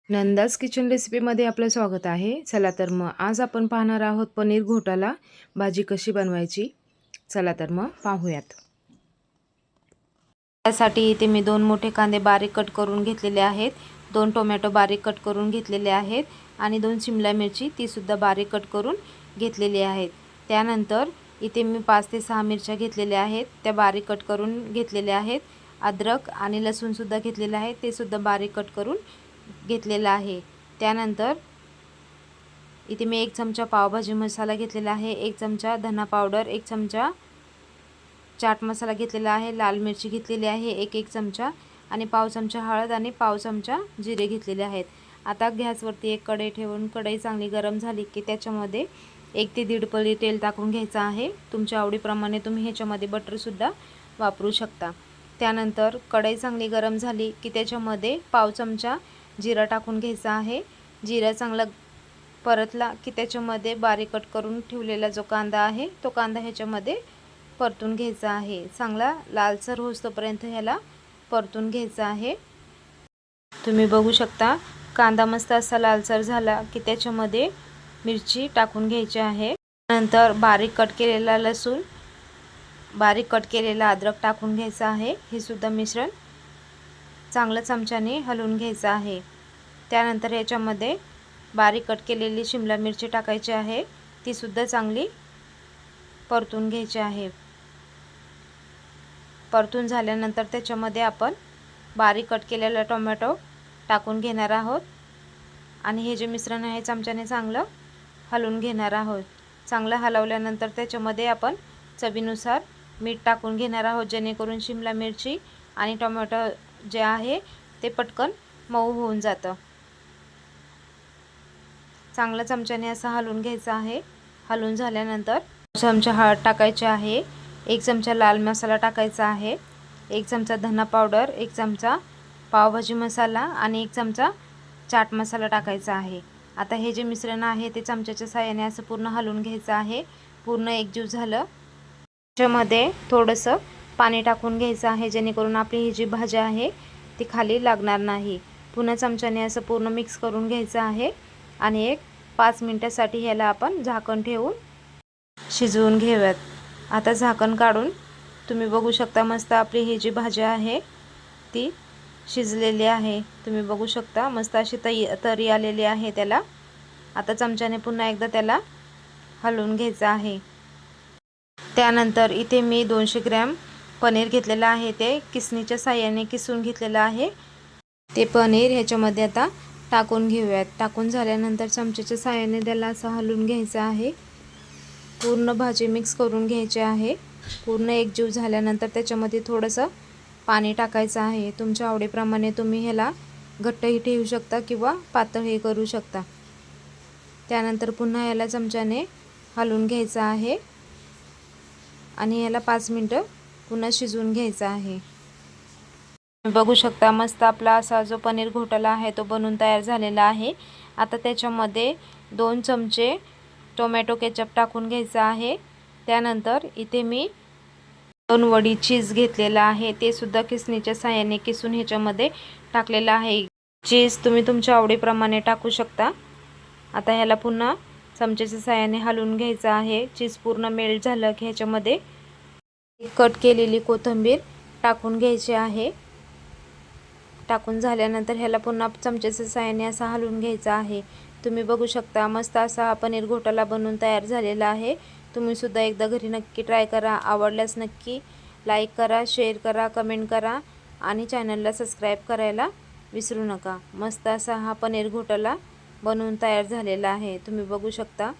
नंदाज kitchen रेसिपीमध्ये आपलं स्वागत आहे। चला तर मग आज आपण पाहणार आहोत पनीर घोटाला भाजी कशी बनवायची। चला तर मग पाहूयात। त्यासाठी इथे मी 2 मोठे कांदे बारीक कट करून घेतलेले आहेत, 2 टोमॅटो बारीक कट करून घेतलेले आहेत आणि 2 शिमला मिरची ती सुद्धा बारीक कट करून घेतलेली आहेत। त्यानंतर इथे मी 5 ते 6 मिरच्या घेतलेल्या आहेत, त्या बारीक कट करून घेतलेल्या आहेत। अद्रक आणि लसूण सुद्धा घेतलेले आहे, ते सुद्धा बारीक कट करून घेतलेला आहे। त्यानंतर इथे मी 1 चमचा पावभाजी मसाला घेतलेला आहे, 1 चमचा धना पावडर, 1 चमचा चाट मसाला घेतलेला आहे, लाल मिरची घेतलेली आहे 1 चमचा आणि पाव चमचा हळद आणि पाव चमचा जिरे घेतलेले आहेत। आता गॅसवरती एक कढई ठेवून कढई चांगली गरम झाली की त्याच्यामध्ये 1 ते 1.5 पळी तेल टाकून घ्यायचं आहे। तुमच्या आवडीप्रमाणे तुम्ही ह्याच्यामध्ये बटर सुद्धा वापरू शकता। त्यानंतर कढई चांगली गरम झाली की त्याच्यामध्ये पाव चमचा जिरा टाकून घ्यायचा आहे। जिरा चांगला परतला की त्याच्यामध्ये बारीक कट करून ठेवलेला जो कांदा आहे तो कांदा ह्याच्यामध्ये परतून घ्यायचा आहे। चांगला लालसर होईपर्यंत ह्याला परतून घ्यायचा आहे। तुम्ही बघू शकता कांदा मस्त असा लालसर झाला की त्याच्यामध्ये मिरची टाकून घ्यायची आहे। नंतर बारीक कट केलेला लसूण, बारीक कट केलेला अद्रक टाकून घ्यायचा आहे। हे सुद्धा मिश्रण चांगलं चमच्याने हलवून घ्यायचं आहे। त्यानंतर याच्यामध्ये बारीक कट केलेली शिमला मिरची टाकायची आहे, ती सुद्धा चांगली परतून घ्यायची आहे। परतून झाल्यानंतर त्याच्यामध्ये आपण बारीक कट केलेला टोमॅटो टाकून घेणार आहोत आणि हे जे मिश्रण आहे चमच्याने चांगलं हलवून घेणार आहोत। चांगलं हलवल्यानंतर त्याच्यामध्ये आपण चवीनुसार मीठ टाकून घेणार आहोत, जेणेकरून शिमला मिरची आणि टोमॅटो जे आहे ते पटकन मऊ होऊन जातं। चांगलं चमच्याने असं हलवून घ्यायचं आहे। हलवून झाल्यानंतर चमचा हळद टाकायची आहे, 1 चमचा लाल मसाला टाकायचा आहे, 1 चमचा धना पावडर, 1 चमचा पावभाजी मसाला आणि 1 चमचा चाट मसाला टाकायचा आहे। आता हे जे मिश्रण आहे ते चमच्याच्या साहाय्याने असं पूर्ण हलवून घ्यायचं आहे। पूर्ण एकजीव झालं त्याच्यामध्ये थोडंसं पाणी टाकून घ्यायचं आहे, जेणेकरून आपली ही जी भाजी आहे ती खाली लागणार नाही। पुन्हा चमच्याने असं पूर्ण मिक्स करून घ्यायचं आहे आणि 5 मिनिटासाठी ह्याला आपण झाकण ठेवून शिजवून घेऊयात। आता झाकण काढून तुम्ही बघू शकता मस्त आपली ही जी भाजी आहे ती शिजलेली आहे। तुम्ही बघू शकता मस्त अशी तरी आलेली आहे त्याला। आता चमच्याने पुन्हा एकदा त्याला हलवून घ्यायचं आहे। त्यानंतर इथे मी 200 ग्रॅम पनीर घेतलेलं आहे, ते किसणीच्या साहाय्याने किसून घेतलेलं आहे। ते पनीर ह्याच्यामध्ये आता टाकून घेऊयात। टाकून झाल्यानंतर चमच्याच्या साहाय्याने त्याला असं हलवून घ्यायचं आहे। पूर्ण भाजी मिक्स करून घ्यायची आहे। पूर्ण एकजीव झाल्यानंतर त्याच्यामध्ये थोडंसं पाणी टाकायचं आहे। तुमच्या आवडीप्रमाणे तुम्ही ह्याला घट्टही ठेवू शकता किंवा पातळही करू शकता। त्यानंतर पुन्हा याला चमच्याने हलवून घ्यायचं आहे आणि याला 5 मिनिटं पुन्हा शिजवून घ्यायचं आहे। बघू शकता मस्त आपला असा जो पनीर घोटाला आहे तो बनून तयार झालेला आहे। आता त्याच्यामध्ये 2 चमचे टोमॅटो केचप टाकून घ्यायचा आहे। त्यानंतर इथे मी 2 वडी चीज घेतलेला आहे, ते सुद्धा किसणीच्या साहाय्याने किसून ह्याच्यामध्ये टाकलेलं आहे। चीज तुम्ही तुमच्या आवडीप्रमाणे टाकू शकता। आता ह्याला पुन्हा चमच्याच्या साहाय्याने हलवून घ्यायचं आहे। चीज पूर्ण मेल्ट झालं की ह्याच्यामध्ये कट केलेली कोथिंबीर टाकून घ्यायची आहे। टाकून झाल्यानंतर ह्याला पुन्हा चमच्याच्या साहाय्याने असं हलवून घ्यायचं आहे। तुम्ही बघू शकता मस्त असा पनीर घोटाला बनून तयार झालेला आहे। तुम्ही सुद्धा एकदा घरी नक्की ट्राय करा। आवडल्यास नक्की लाईक करा, शेअर करा, कमेंट करा आणि चॅनलला सबस्क्राईब करायला विसरू नका। मस्त असा हा पनीर घोटाला बनवून तयार झालेला आहे, तुम्ही बघू शकता।